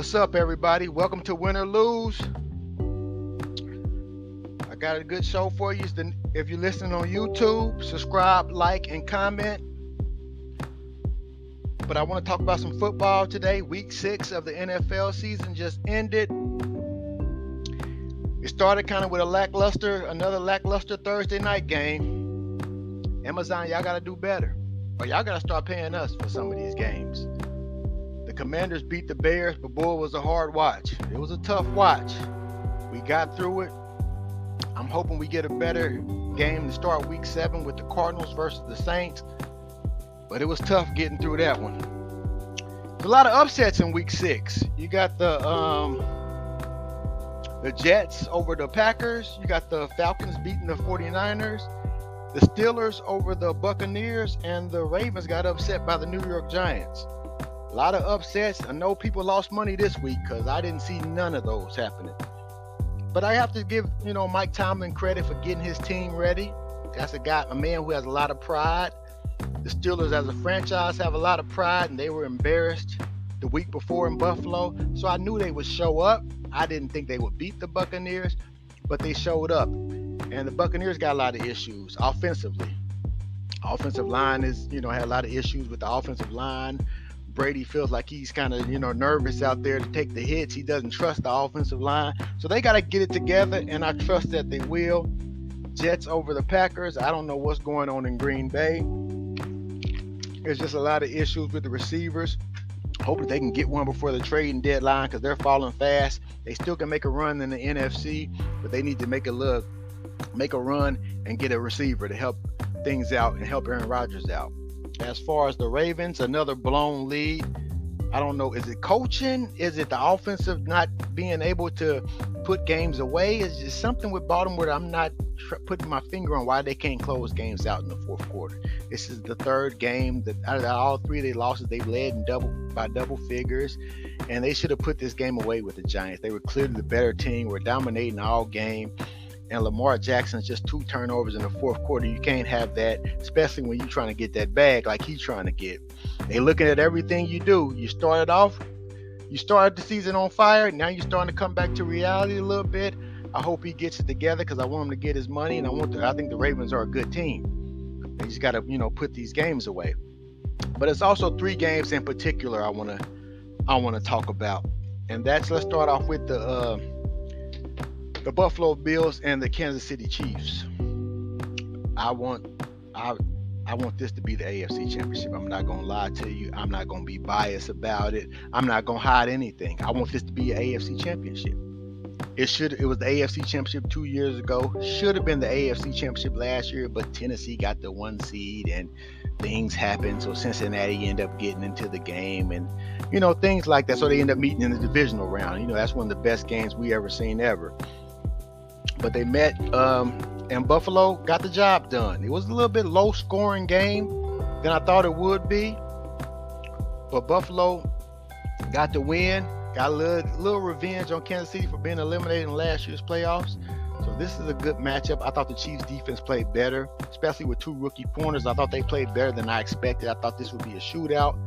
What's up, everybody? Welcome to Win or Lose. I got a good show for you. If you're listening on YouTube, subscribe, like, and comment. But I want to talk about some football today. Week 6 of the NFL season just ended. It started kind of with another lackluster Thursday night game. Amazon, y'all got to do better. Or y'all got to start paying us for some of these games. The Commanders beat the Bears, but boy, it was a hard watch. It was a tough watch. We got through it. I'm hoping we get a better game to start week 7 with the Cardinals versus the Saints. But it was tough getting through that one. There's a lot of upsets in week 6. You got the Jets over the Packers. You got the Falcons beating the 49ers. The Steelers over the Buccaneers. And the Ravens got upset by the New York Giants. A lot of upsets. I know people lost money this week because I didn't see none of those happening. But I have to give, Mike Tomlin credit for getting his team ready. That's a man who has a lot of pride. The Steelers as a franchise have a lot of pride, and they were embarrassed the week before in Buffalo. So I knew they would show up. I didn't think they would beat the Buccaneers, but they showed up. And the Buccaneers got a lot of issues offensively. Offensive line had a lot of issues with the offensive line. Brady feels like he's kind of, nervous out there to take the hits. He doesn't trust the offensive line. So they got to get it together, and I trust that they will. Jets over the Packers. I don't know what's going on in Green Bay. There's just a lot of issues with the receivers. Hoping they can get one before the trading deadline because they're falling fast. They still can make a run in the NFC, but they need to make a run and get a receiver to help things out and help Aaron Rodgers out. As far as the Ravens, another blown lead. I don't know. Is it coaching? Is it the offensive not being able to put games away? Is just something with Baltimore that I'm not putting my finger on why they can't close games out in the fourth quarter. This is the third game that out of all 3 of their losses, they led in double figures, and they should have put this game away with the Giants. They were clearly the better team. Were dominating all game. And Lamar Jackson's just 2 turnovers in the fourth quarter. You can't have that, especially when you're trying to get that bag like he's trying to get. They looking at everything you do. You started the season on fire. Now you're starting to come back to reality a little bit. I hope he gets it together because I want him to get his money, and I think the Ravens are a good team. They just got to, put these games away. But it's also 3 games in particular I want to talk about, and let's start off with the Buffalo Bills and the Kansas City Chiefs. I want this to be the AFC Championship. I'm not gonna lie to you. I'm not gonna be biased about it. I'm not gonna hide anything. I want this to be an AFC Championship. It was the AFC Championship 2 years ago. Should have been the AFC Championship last year, but Tennessee got the 1 seed and things happened. So Cincinnati ended up getting into the game and things like that. So they end up meeting in the divisional round. That's one of the best games we ever seen ever. But they met, and Buffalo got the job done. It was a little bit low-scoring game than I thought it would be. But Buffalo got the win, got a little revenge on Kansas City for being eliminated in last year's playoffs. So this is a good matchup. I thought the Chiefs' defense played better, especially with 2 rookie corners. I thought they played better than I expected. I thought this would be a shootout.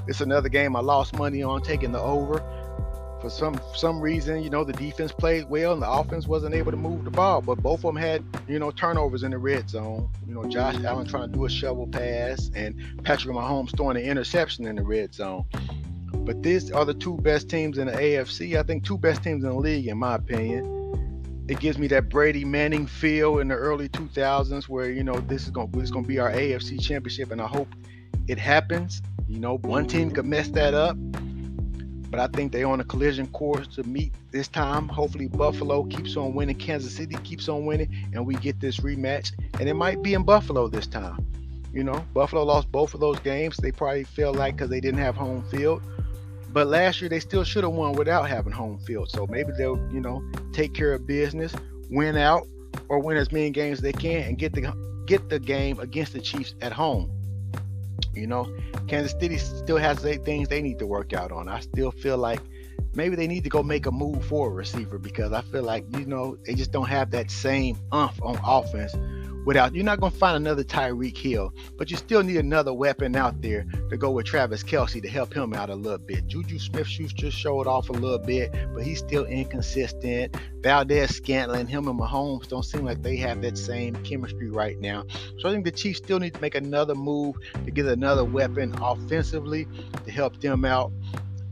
It's another game I lost money on, taking the over. For some reason, the defense played well and the offense wasn't able to move the ball. But both of them had, turnovers in the red zone. Josh Allen trying to do a shovel pass and Patrick Mahomes throwing an interception in the red zone. But these are the 2 best teams in the AFC. I think 2 best teams in the league, in my opinion. It gives me that Brady Manning feel in the early 2000s where, this is going to be our AFC Championship, and I hope it happens. One team could mess that up. But I think they're on a collision course to meet this time. Hopefully Buffalo keeps on winning, Kansas City keeps on winning, and we get this rematch. And it might be in Buffalo this time. Buffalo lost both of those games. They probably feel like because they didn't have home field. But last year they still should have won without having home field. So maybe they'll, take care of business, win out, or win as many games as they can and get the game against the Chiefs at home. Kansas City still has things they need to work out on. I still feel like maybe they need to go make a move for a receiver, because I feel like, they just don't have that same umph on offense. You're not going to find another Tyreek Hill, but you still need another weapon out there to go with Travis Kelce to help him out a little bit. Juju Smith-Schuster showed off a little bit, but he's still inconsistent. Valdez-Scantling, him and Mahomes don't seem like they have that same chemistry right now. So I think the Chiefs still need to make another move to get another weapon offensively to help them out.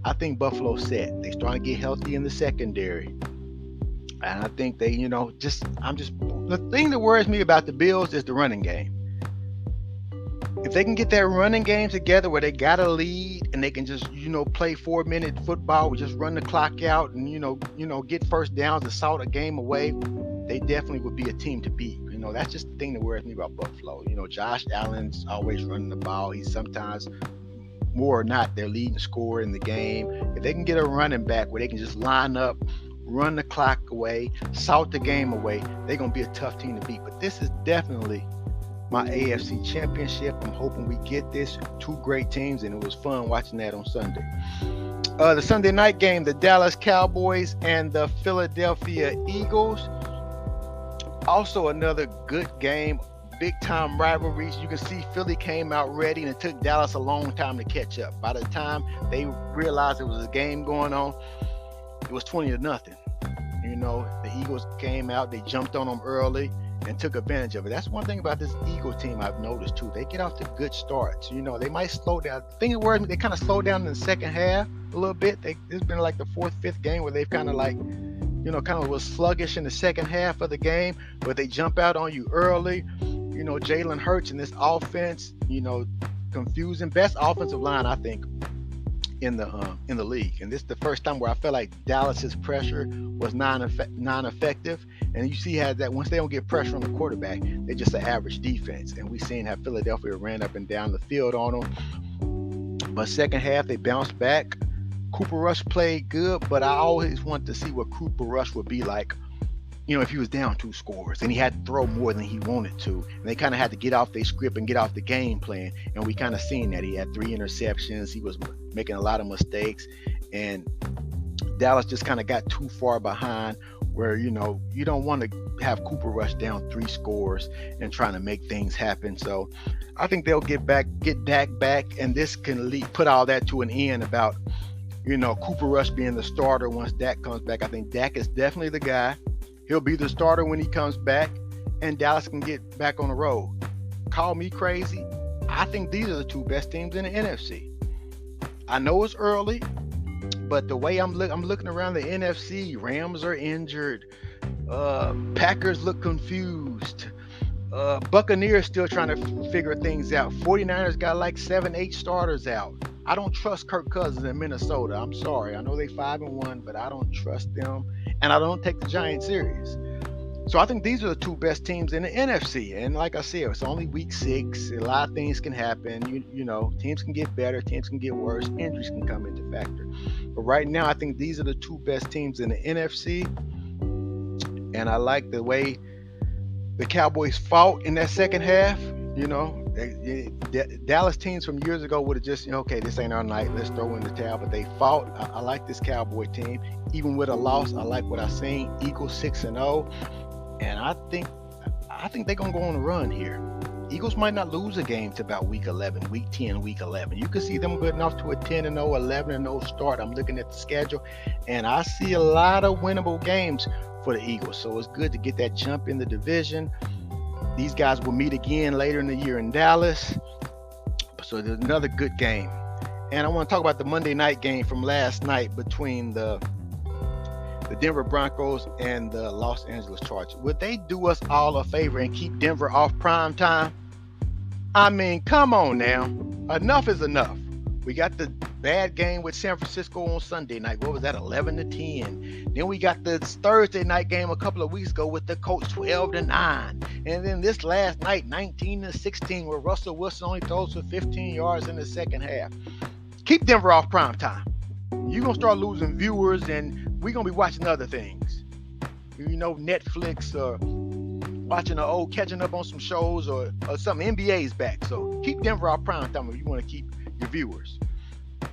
I think Buffalo's set. They're starting to get healthy in the secondary. And I think they, the thing that worries me about the Bills is the running game. If they can get that running game together where they got a lead and they can just, play 4-minute football, we just run the clock out and, get first downs and saw the game away, they definitely would be a team to beat. That's just the thing that worries me about Buffalo. Josh Allen's always running the ball. He's sometimes, more or not, their leading scorer in the game. If they can get a running back where they can just line up, run the clock away, salt the game away, they're going to be a tough team to beat. But this is definitely my AFC Championship. I'm hoping we get this. Two great teams, and it was fun watching that on Sunday. The Sunday night game, the Dallas Cowboys and the Philadelphia Eagles. Also another good game, big-time rivalries. You can see Philly came out ready, and it took Dallas a long time to catch up. By the time they realized it was a game going on, it was 20-0. The Eagles came out, they jumped on them early and took advantage of it. That's one thing about this Eagle team I've noticed too. They get off to good starts. They might slow down. The thing that worries me, they kind of slowed down in the second half a little bit. It's been like the 4th, 5th game where they've kind of was sluggish in the second half of the game, but they jump out on you early. Jalen Hurts in this offense, confusing. Best offensive line, I think, in the league. And this is the first time where I felt like Dallas's pressure was non-effective. And you see how that once they don't get pressure on the quarterback, they're just an average defense. And we seen how Philadelphia ran up and down the field on them. But second half, they bounced back. Cooper Rush played good, but I always wanted to see what Cooper Rush would be like, if he was down 2 scores and he had to throw more than he wanted to. And they kind of had to get off their script and get off the game plan. And we kind of seen that. He had 3 interceptions. He was making a lot of mistakes. And Dallas just kind of got too far behind where, you don't want to have Cooper Rush down 3 scores and trying to make things happen. So I think they'll get Dak back, and this can put all that to an end about, Cooper Rush being the starter once Dak comes back. I think Dak is definitely the guy. He'll be the starter when he comes back, and Dallas can get back on the road. Call me crazy. I think these are the 2 best teams in the NFC. I know it's early, but the way I'm looking around the NFC, Rams are injured. Packers look confused. Buccaneers still trying to figure things out. 49ers got like 7-8 starters out. I don't trust Kirk Cousins in Minnesota. I'm sorry. I know they 5-1, but I don't trust them, and I don't take the Giants serious. So I think these are the 2 best teams in the NFC. And like I said, it's only week 6. A lot of things can happen. Teams can get better, teams can get worse, injuries can come into factor. But right now, I think these are the 2 best teams in the NFC. And I like the way the Cowboys fought in that second half. Dallas teams from years ago would have just, okay, this ain't our night, let's throw in the towel. But they fought. I like this Cowboy team. Even with a loss, I like what I've seen. Eagles 6-0. And I think they're going to go on a run here. Eagles might not lose a game to about week 11, week 10, week 11. You can see them getting off to a 10-0, 11-0 start. I'm looking at the schedule, and I see a lot of winnable games for the Eagles. So it's good to get that jump in the division. These guys will meet again later in the year in Dallas. So there's another good game. And I want to talk about the Monday night game from last night between the Denver Broncos and the Los Angeles Chargers. Would they do us all a favor and keep Denver off prime time? I mean, come on now. Enough is enough. We got the bad game with San Francisco on Sunday night. What was that, 11-10? Then we got the Thursday night game a couple of weeks ago with the Colts, 12-9. And then this last night, 19-16, where Russell Wilson only throws for 15 yards in the second half. Keep Denver off prime time. You're going to start losing viewers, and we're going to be watching other things. Netflix or catching up on some shows or something. NBA's back. So keep Denver off prime time if you want to keep your viewers.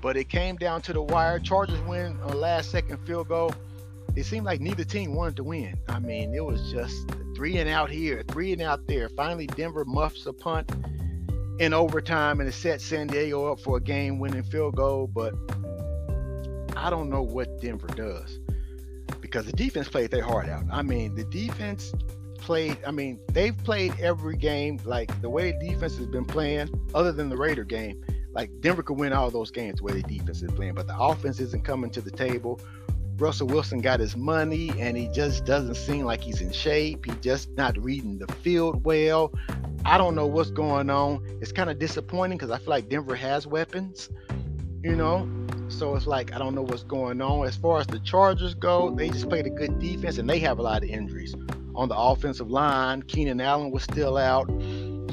but it came down to the wire. Chargers win a last second field goal. It seemed like neither team wanted to win. I mean, it was just 3-and-out here, 3-and-out there. Finally, Denver muffs a punt in overtime, and it set San Diego up for a game-winning field goal. But I don't know what Denver does, because the defense played their heart out. I mean, the defense played, they've played every game. Like, the way the defense has been playing, other than the Raider game, like, Denver could win all those games the way the defense is playing, but the offense isn't coming to the table. Russell Wilson got his money, and he just doesn't seem like he's in shape. He's just not reading the field well. I don't know what's going on. It's kind of disappointing because I feel like Denver has weapons, So it's like, I don't know what's going on. As far as the Chargers go, they just played a good defense, and they have a lot of injuries on the offensive line. Keenan Allen was still out.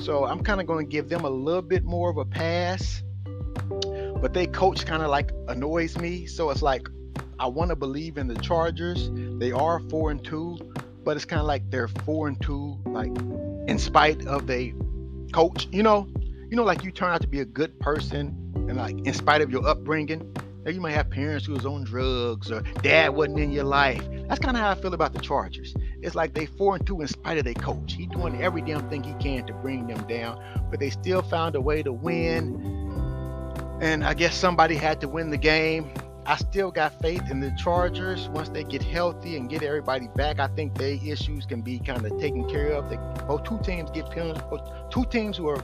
So I'm kind of going to give them a little bit more of a pass. But they coach kind of like annoys me. So it's like, I want to believe in the Chargers. They are 4-2, but it's kind of like they're 4-2, like, in spite of the coach. Like, you turn out to be a good person, and like, in spite of your upbringing. Now, you might have parents who was on drugs, or dad wasn't in your life. That's kind of how I feel about the Chargers. It's like they 4-2 in spite of their coach. He's doing every damn thing he can to bring them down, but they still found a way to win. And I guess somebody had to win the game. I still got faith in the Chargers. Once they get healthy and get everybody back, I think their issues can be kind of taken care of. Both two teams get penalties. Two teams who are,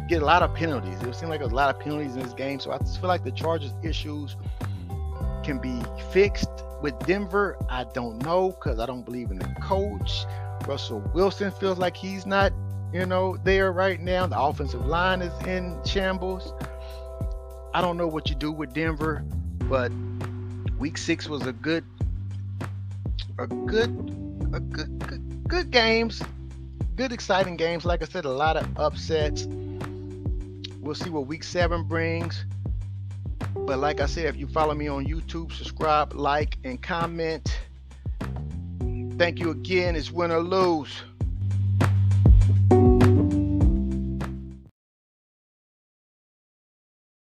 get a lot of penalties. It seemed like there's a lot of penalties in this game. So I just feel like the Chargers' issues can be fixed. With Denver, I don't know, because I don't believe in the coach. Russell Wilson feels like he's not, there right now. The offensive line is in shambles. I don't know what you do with Denver, but week 6 was a good games, good exciting games. Like I said, a lot of upsets. We'll see what week 7 brings. But like I said, if you follow me on YouTube, subscribe, like, and comment. Thank you again. It's win or lose.